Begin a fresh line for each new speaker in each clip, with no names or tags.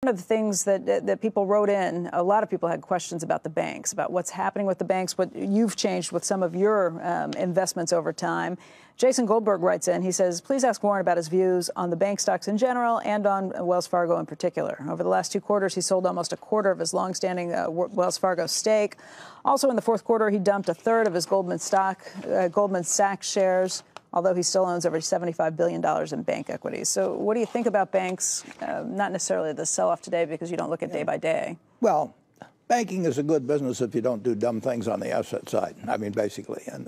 One of the things that people wrote in, a lot of people had questions about the banks, about what's happening with the banks, what you've changed with some of your investments over time. Jason Goldberg writes in, he says, please ask Warren about his views on the bank stocks in general and on Wells Fargo in particular. Over the last 2 quarters, he sold almost a quarter of his longstanding Wells Fargo stake. Also in the fourth quarter, he dumped a third of his Goldman Sachs shares, although he still owns over $75 billion in bank equities. So what do you think about banks? Not necessarily the sell-off today because you don't look at day by day.
Well, banking is a good business if you don't do dumb things on the asset side. I mean, basically. And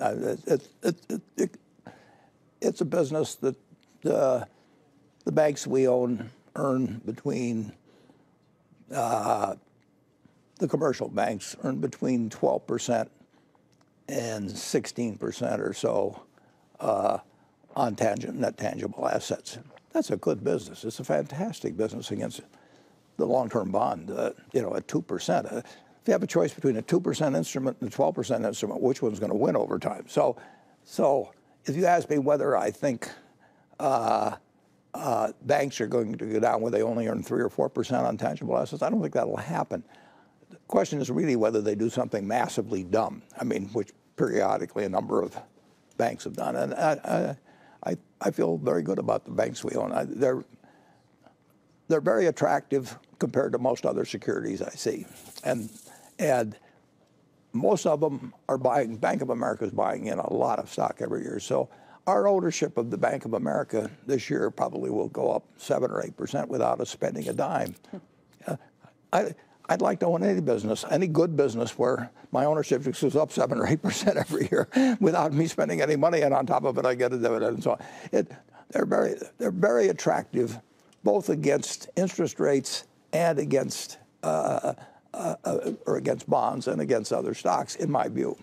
it's a business that the banks we own earn between, the commercial banks earn between 12% and 16% or so on net tangible assets. That's a good business. It's a fantastic business against the long-term bond, at 2%. If you have a choice between a 2% instrument and a 12% instrument, which one's going to win over time? So if you ask me whether I think banks are going to go down where they only earn 3 or 4% on tangible assets, I don't think that'll happen. The question is really whether they do something massively dumb. I mean, which periodically a number of banks have done, and I feel very good about the banks we own. They're very attractive compared to most other securities I see, and most of them are buying. Bank of America is buying in a lot of stock every year. So our ownership of the Bank of America this year probably will go up 7 or 8% without us spending a dime. I'd like to own any business, any good business where my ownership just goes up 7 or 8% every year without me spending any money, and on top of it, I get a dividend and so on. They're very attractive, both against interest rates and against against bonds and against other stocks, in my view.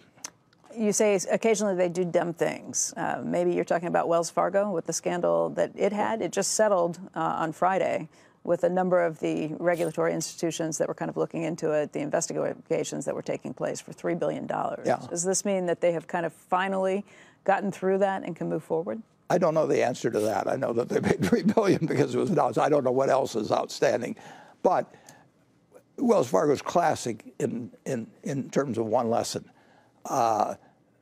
You say occasionally they do dumb things. Maybe you're talking about Wells Fargo with the scandal that it had. It just settled on Friday with a number of the regulatory institutions that were kind of looking into it, the investigations that were taking place for $3 billion.
Yeah.
Does this mean that they have kind of finally gotten through that and can move forward?
I don't know the answer to that. I know that they paid $3 billion because it was announced. I don't know what else is outstanding. But Wells Fargo is classic in terms of one lesson.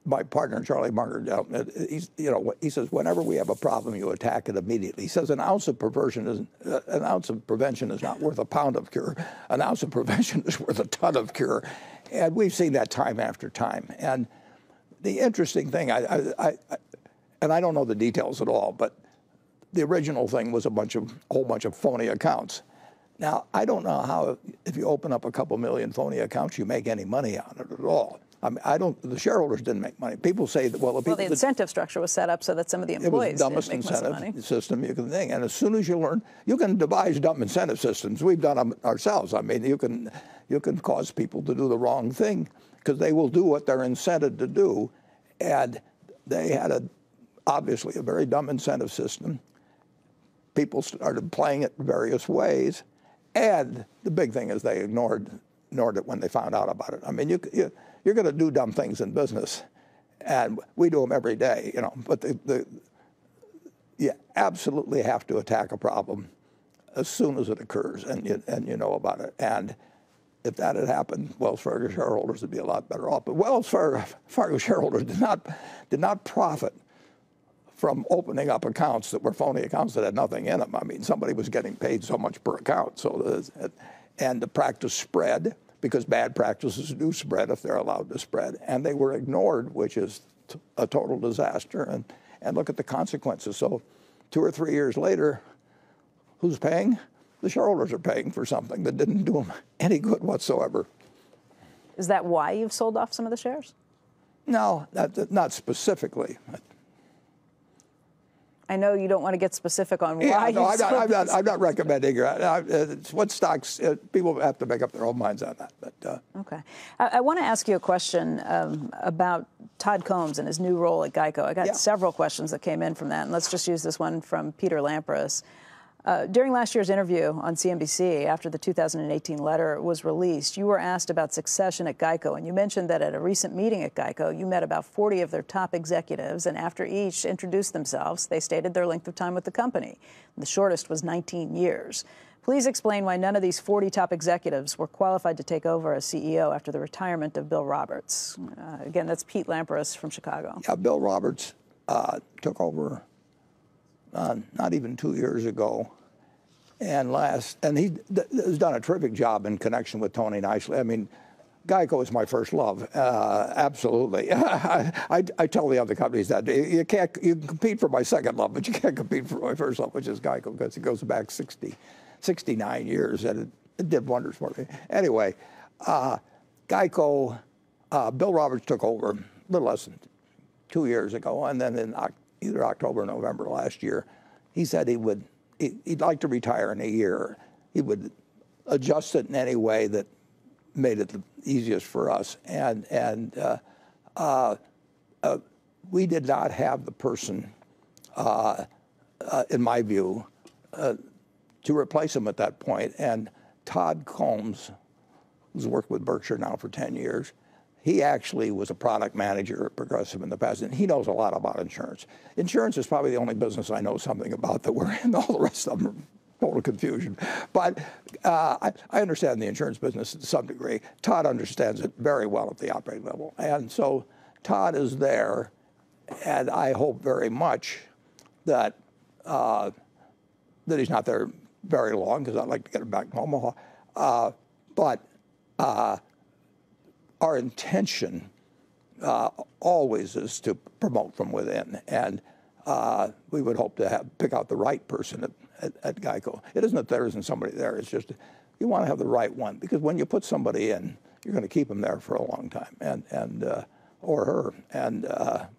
My partner, Charlie Munger, he says, whenever we have a problem, you attack it immediately. He says an ounce of prevention is not worth a pound of cure. An ounce of prevention is worth a ton of cure. And we've seen that time after time. And the interesting thing, and I don't know the details at all, but the original thing was a whole bunch of phony accounts. Now, I don't know how, if you open up a couple million phony accounts, you make any money on it at all. I mean, the shareholders didn't make money. People say that, well,
the incentive structure was set up so that some of the employees
didn't make money. It was the dumbest incentive system you can think. And as soon as you learn, you can devise dumb incentive systems. We've done them ourselves. I mean, you can cause people to do the wrong thing because they will do what they're incented to do. And they had obviously a very dumb incentive system. People started playing it various ways. And the big thing is they ignored it when they found out about it. I mean, you're going to do dumb things in business, and we do them every day, But you absolutely have to attack a problem as soon as it occurs, and you know about it. And if that had happened, Wells Fargo shareholders would be a lot better off. But Wells Fargo shareholders did not profit from opening up accounts that were phony accounts that had nothing in them. I mean, somebody was getting paid so much per account. And the practice spread because bad practices do spread if they're allowed to spread. And they were ignored, which is a total disaster. And look at the consequences. So 2 or 3 years later, who's paying? The shareholders are paying for something that didn't do them any good whatsoever.
Is that why you've sold off some of the shares? No,
not specifically.
I know you don't want to get specific on why. No,
I'm not recommending what stocks. People have to make up their own minds on that. But
okay, I want to ask you a question about Todd Combs and his new role at GEICO. I got several questions that came in from that, and let's just use this one from Peter Lampras. During last year's interview on CNBC, after the 2018 letter was released, you were asked about succession at GEICO, and you mentioned that at a recent meeting at GEICO, you met about 40 of their top executives, and after each introduced themselves, they stated their length of time with the company. The shortest was 19 years. Please explain why none of these 40 top executives were qualified to take over as CEO after the retirement of Bill Roberts. Again, that's Pete Lamprous from Chicago.
Yeah, Bill Roberts took over not even 2 years ago. And he has done a terrific job in connection with Tony Nicely. I mean, Geico is my first love, absolutely. I tell the other companies that you can compete for my second love, but you can't compete for my first love, which is Geico, because it goes back 69 years, and it did wonders for me. Anyway, Geico, Bill Roberts took over a little less than 2 years ago, and then in either October or November last year, he said he'd like to retire in a year. He would adjust it in any way that made it the easiest for us. And we did not have the person, in my view, to replace him at that point. And Todd Combs, who's worked with Berkshire now for 10 years, he actually was a product manager at Progressive in the past, and he knows a lot about insurance. Insurance is probably the only business I know something about that we're in. All the rest of them are total confusion. But I understand the insurance business to some degree. Todd understands it very well at the operating level. And so Todd is there, and I hope very much that he's not there very long, because I'd like to get him back to Omaha. But our intention always is to promote from within, and we would hope to pick out the right person at Geico. It isn't that there isn't somebody there, it's just you want to have the right one, because when you put somebody in, you're going to keep them there for a long time, and or her. And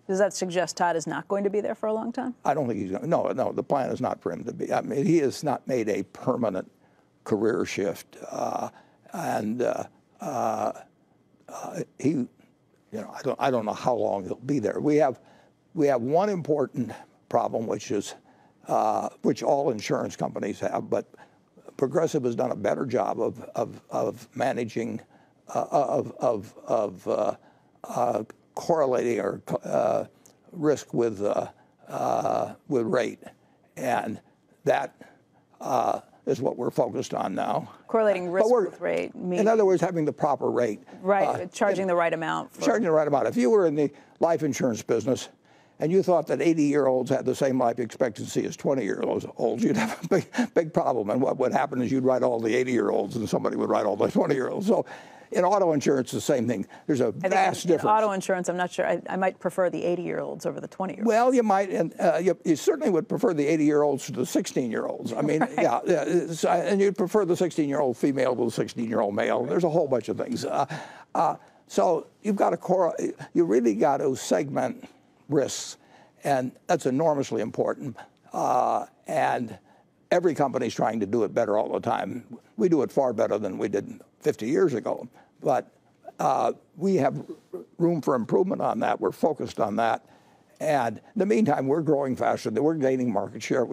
does that suggest Todd is not going to be there for a long time?
I don't think he's going to. No, the plan is not for him to be. I mean, he has not made a permanent career shift, he, I don't know how long he'll be there. We have one important problem, which is which all insurance companies have, but Progressive has done a better job of managing correlating or risk with rate, and that is what we're focused on now.
Correlating risk with rate.
In other words, having the proper rate.
Right, charging the right amount.
Charging the right amount. If you were in the life insurance and you thought that 80-year-olds had the same life expectancy as 20-year-olds, you'd have a big problem. And what would happen is you'd write all the 80-year-olds and somebody would write all the 20-year-olds. So in auto insurance, the same thing. There's a vast difference.
In auto insurance, I'm not sure. I might prefer the 80-year-olds over the 20-year-olds.
Well, you might, and you certainly would prefer the 80-year-olds to the 16-year-olds. I mean, right. Yeah, and you'd prefer the 16-year-old female to the 16-year-old male. There's a whole bunch of things. So you've got to you really got to segment risks, and that's enormously important. And every company's trying to do it better all the time. We do it far better than we did 50 years ago, but we have room for improvement on that. We're focused on that. And in the meantime, we're growing faster. We're gaining market share.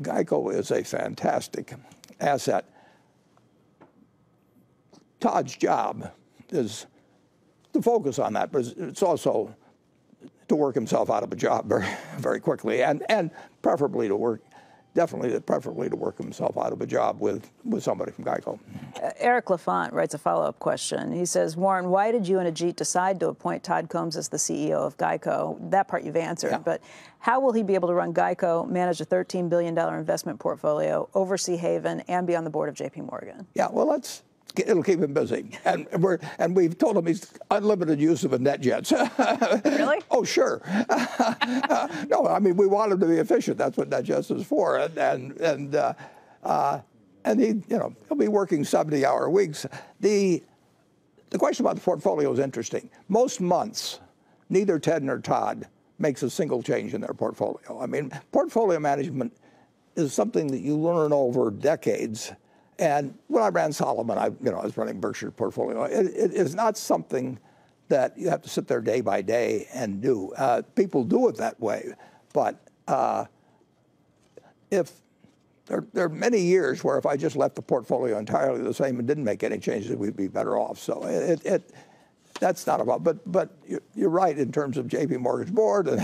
Geico is a fantastic asset. Todd's job is to focus on that, but it's also to work himself out of a job very, very quickly, and preferably to work himself out of a job with somebody from Geico.
Eric LaFont writes a follow-up question. He says, Warren, why did you and Ajit decide to appoint Todd Combs as the CEO of Geico? That part you've answered, yeah. But how will he be able to run Geico, manage a $13 billion investment portfolio, oversee Haven, and be on the board of J.P. Morgan?
Yeah, well, it'll keep him busy, and we've told him he's unlimited use of a NetJets.
Really?
Oh, sure. No, I mean, we want him to be efficient. That's what NetJets is for, and he, he'll be working 70-hour weeks. The question about the portfolio is interesting. Most months, neither Ted nor Todd makes a single change in their portfolio. I mean, portfolio management is something that you learn over decades. And when I ran Solomon, I was running Berkshire portfolio. It is not something that you have to sit there day by day and do. People do it that way, but if there are many years where if I just left the portfolio entirely the same and didn't make any changes, we'd be better off. So that's not about. But you're right in terms of J.P. Morgan's board, and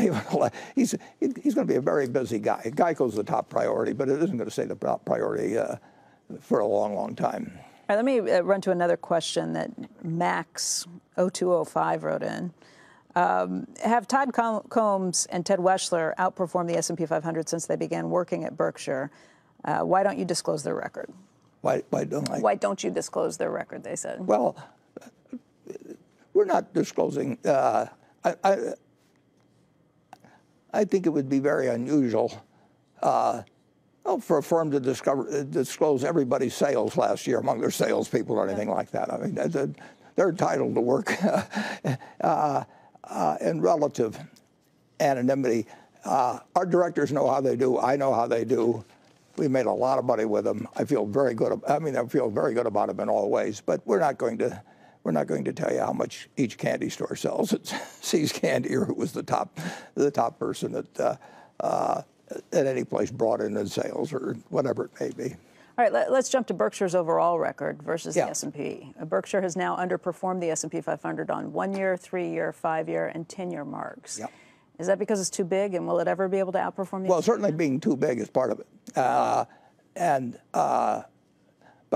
he's going to be a very busy guy. Geico's the top priority, but it isn't going to stay the top priority for a long, long time.
All right, let me run to another question that Max0205 wrote in. Have Todd Combs and Ted Weschler outperformed the S&P 500 since they began working at Berkshire? Why don't you disclose their record?
Why don't I?
Why don't you disclose their record, they said?
Well, we're not disclosing. I think it would be very unusual for a firm to disclose everybody's sales last year among their salespeople or anything like that. I mean, they're entitled to work in relative anonymity. Our directors know how they do. I know how they do. We made a lot of money with them. I feel very good. I feel very good about them in all ways. But we're not going to tell you how much each candy store sells. It's See's Candy, or who was the top person at any place brought in sales, or whatever it may be.
All right, let's jump to Berkshire's overall record versus
Yeah.
the S&P. Berkshire has now underperformed the S&P 500 on 1-year, 3-year, 5-year, and 10-year marks.
Yeah.
Is that because it's too big, and will it ever be able to outperform the
Well,
S&P?
certainly being too big is part of it. But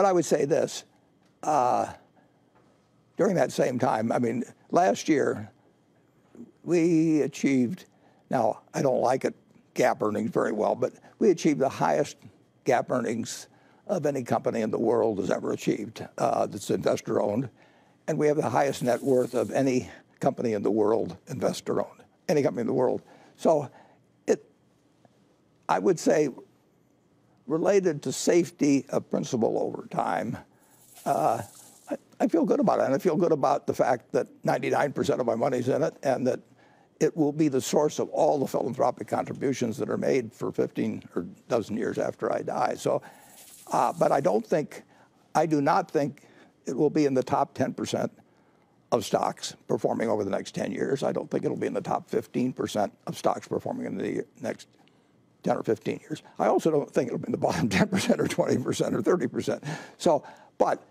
I would say this. During that same time, I mean, last year, we achieved, now I don't like it, GAAP earnings very well, but we achieved the highest GAAP earnings of any company in the world has ever achieved that's investor-owned. And we have the highest net worth of any company in the world, investor-owned, any company in the world. So I would say, related to safety of principal over time, I feel good about it. And I feel good about the fact that 99% of my money's in it, and that it will be the source of all the philanthropic contributions that are made for 15 or dozen years after I die. So, but I do not think it will be in the top 10% of stocks performing over the next 10 years. I don't think it'll be in the top 15% of stocks performing in the next 10 or 15 years. I also don't think it'll be in the bottom 10% or 20% or 30%. So, but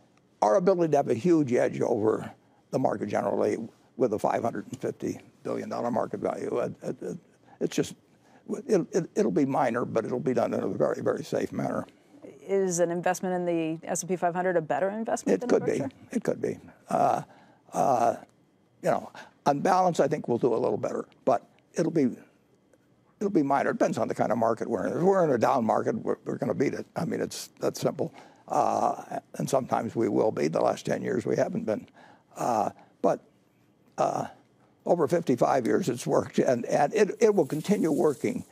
our ability to have a huge edge over the market generally with a $550 billion market value, it's just, it'll be minor, but it'll be done in a very, very safe manner.
Is an investment in the S&P 500 a better investment than Berkshire?
It could be. You know, on balance, I think we'll do a little better, but it'll be minor. It depends on the kind of market we're in. If we're in a down market, we're going to beat it. I mean, it's that simple. And sometimes we will be. The last 10 years we haven't been. But over 55 years it's worked, and it will continue working,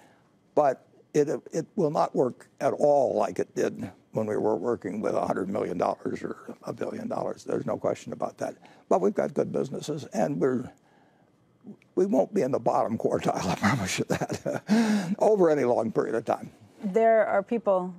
but it will not work at all like it did when we were working with $100 million or $1 billion. There's no question about that. But we've got good businesses, and we won't be in the bottom quartile, I promise you that, over any long period of time.
There are people,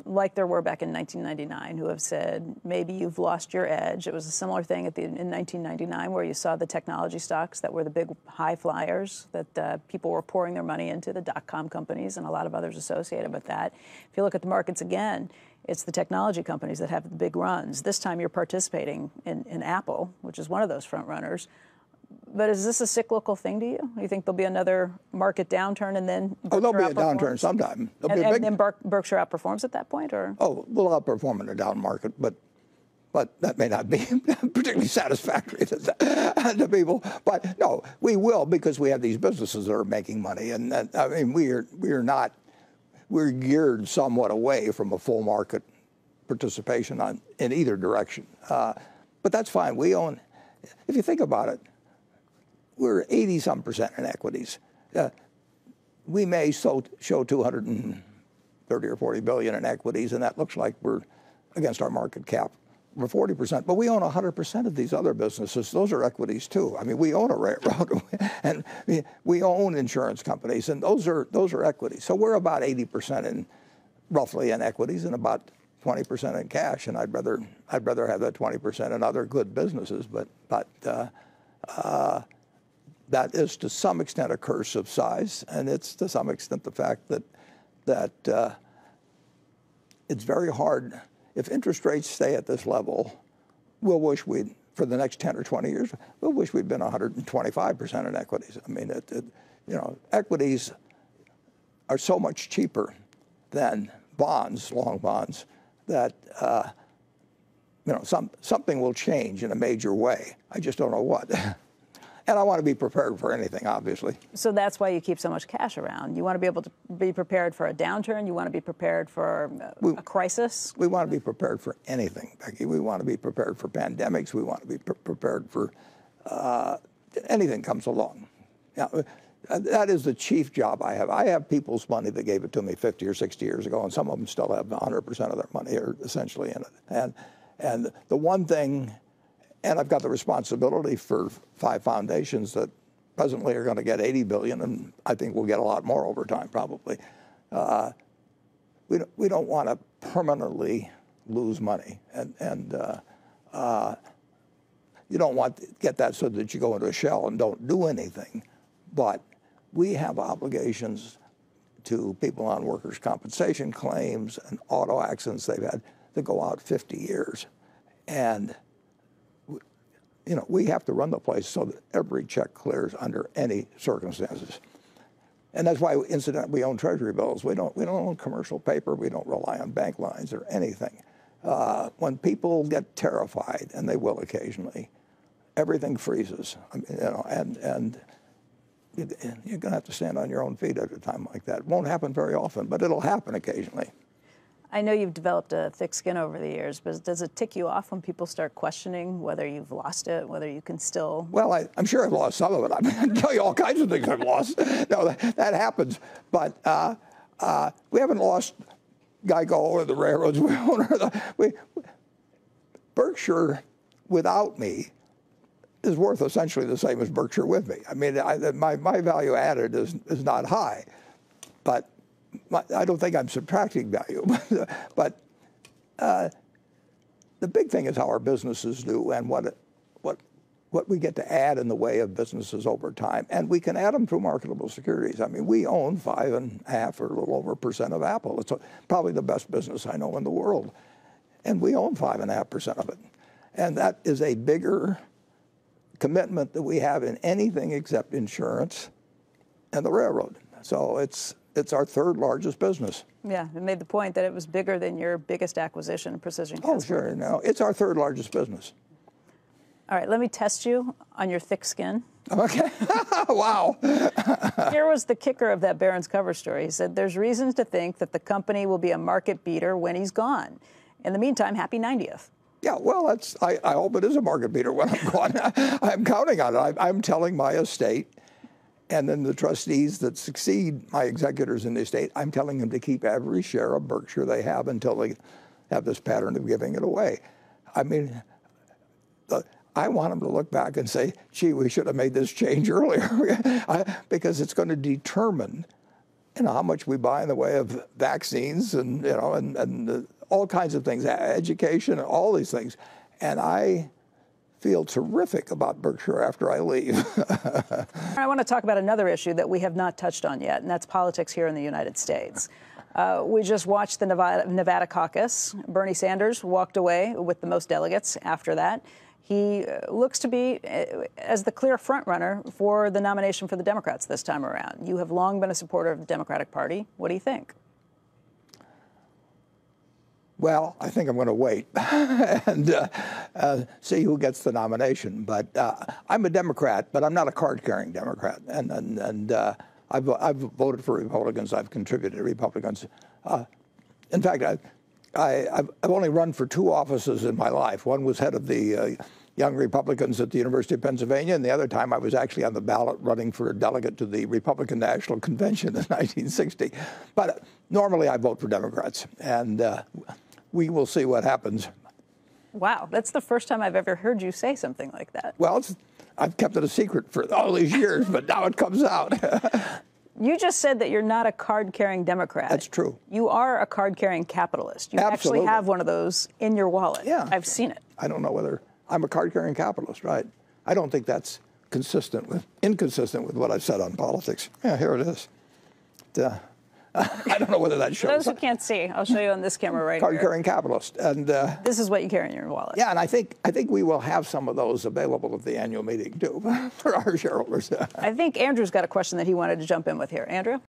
like there were back in 1999, who have said maybe you've lost your edge. It was a similar thing in 1999 where you saw the technology stocks that were the big high flyers that people were pouring their money into, the dot-com companies and a lot of others associated with that. If you look at the markets again, it's the technology companies that have the big runs. This time you're participating in Apple, which is one of those front runners. But is this a cyclical thing to you? You think there'll be another market downturn and then Berkshire
there'll be a downturn sometime.
And then Berkshire outperforms at that point, or?
Oh, we'll outperform in a down market, but that may not be particularly satisfactory to people. But no, we will, because we have these businesses that are making money, and I mean we're geared somewhat away from a full market participation in either direction. But that's fine. We own, if you think about it, we're 80-some% in equities. We may show 230 or 40 billion in equities, and that looks like we're against our market cap. We're 40%, but we own 100% of these other businesses. Those are equities too. I mean, we own a railroad, and we own insurance companies, and those are equities. So we're about 80% roughly in equities, and about 20% in cash. And I'd rather have that 20% in other good businesses, but that is to some extent a curse of size, and it's to some extent the fact that it's very hard. If interest rates stay at this level, we'll wish for the next 10 or 20 years, we'll wish we'd been 125% in equities. I mean, you know, equities are so much cheaper than bonds, long bonds, that something will change in a major way. I just don't know what. And I want to be prepared for anything, obviously.
So that's why you keep so much cash around. You want to be able to be prepared for a downturn. You want to be prepared for a crisis.
We want to be prepared for anything, Becky. We want to be prepared for pandemics. We want to be prepared for anything comes along. Yeah, that is the chief job I have. I have people's money that gave it to me 50 or 60 years ago, and some of them still have 100% of their money are essentially in it. And the one thing, and I've got the responsibility for 5 foundations that presently are going to get $80 billion, and I think we'll get a lot more over time, probably. We don't want to permanently lose money, and you don't want to get that so that you go into a shell and don't do anything. But we have obligations to people on workers' compensation claims and auto accidents they've had that go out 50 years. And we have to run the place so that every check clears under any circumstances. And that's why, incidentally, we own Treasury bills. We don't own commercial paper. We don't rely on bank lines or anything. When people get terrified, and they will occasionally, everything freezes. I mean, and you're going to have to stand on your own feet at a time like that. It won't happen very often, but it'll happen occasionally.
I know you've developed a thick skin over the years, but does it tick you off when people start questioning whether you've lost it, whether you can still?
Well, I'm sure I've lost some of it. I mean, I can tell you all kinds of things I've lost. No, that happens. But we haven't lost GEICO or the railroads. Berkshire, without me, is worth essentially the same as Berkshire with me. I mean, my value added is not high, but I don't think I'm subtracting value. But the big thing is how our businesses do and what we get to add in the way of businesses over time. And we can add them through marketable securities. I mean, we own 5.5% or a little over % of Apple. It's probably the best business I know in the world. And we own 5.5% of it. And that is a bigger commitment that we have in anything except insurance and the railroad. So it's our 3rd largest business.
Yeah, it made the point that it was bigger than your biggest acquisition, Precision Casualty.
Oh, sure. No, it's our 3rd largest business.
All right, let me test you on your thick skin.
Okay. Wow.
Here was the kicker of that Barron's cover story. He said, there's reasons to think that the company will be a market beater when he's gone. In the meantime, happy 90th.
Yeah, well, I hope it is a market beater when I'm gone. I'm counting on it. I'm telling my estate, and then the trustees that succeed my executors in the estate, I'm telling them to keep every share of Berkshire they have until they have this pattern of giving it away. I mean, I want them to look back and say, gee, we should have made this change earlier, because it's going to determine how much we buy in the way of vaccines and, and all kinds of things, education, and all these things. And I feel terrific about Berkshire after I leave.
I want to talk about another issue that we have not touched on yet, and that's politics here in the United States. We just watched the Nevada caucus. Bernie Sanders walked away with the most delegates after that. He looks to be as the clear frontrunner for the nomination for the Democrats this time around. You have long been a supporter of the Democratic Party. What do you think?
Well, I think I'm going to wait and see who gets the nomination. But I'm a Democrat, but I'm not a card-carrying Democrat. And I've voted for Republicans. I've contributed to Republicans. In fact, I've only run for 2 offices in my life. One was head of the Young Republicans at the University of Pennsylvania, and the other time I was actually on the ballot running for a delegate to the Republican National Convention in 1960. But normally I vote for Democrats, and we will see what happens.
Wow, that's the first time I've ever heard you say something like that.
Well, I've kept it a secret for all these years, but now it comes out.
You just said that you're not a card-carrying Democrat.
That's true.
You are a card-carrying capitalist. You
Absolutely.
actually have one of those in your wallet.
Yeah.
I've seen it.
I don't know whether I'm a card-carrying capitalist, right? I don't think that's inconsistent with what I've said on politics. Yeah, here it is. I don't know whether that shows.
For those who can't see, I'll show you on this camera right here.
Card-carrying capitalist, and
this is what you carry in your wallet.
Yeah, and I think we will have some of those available at the annual meeting too for our shareholders.
I think Andrew's got a question that he wanted to jump in with here. Andrew?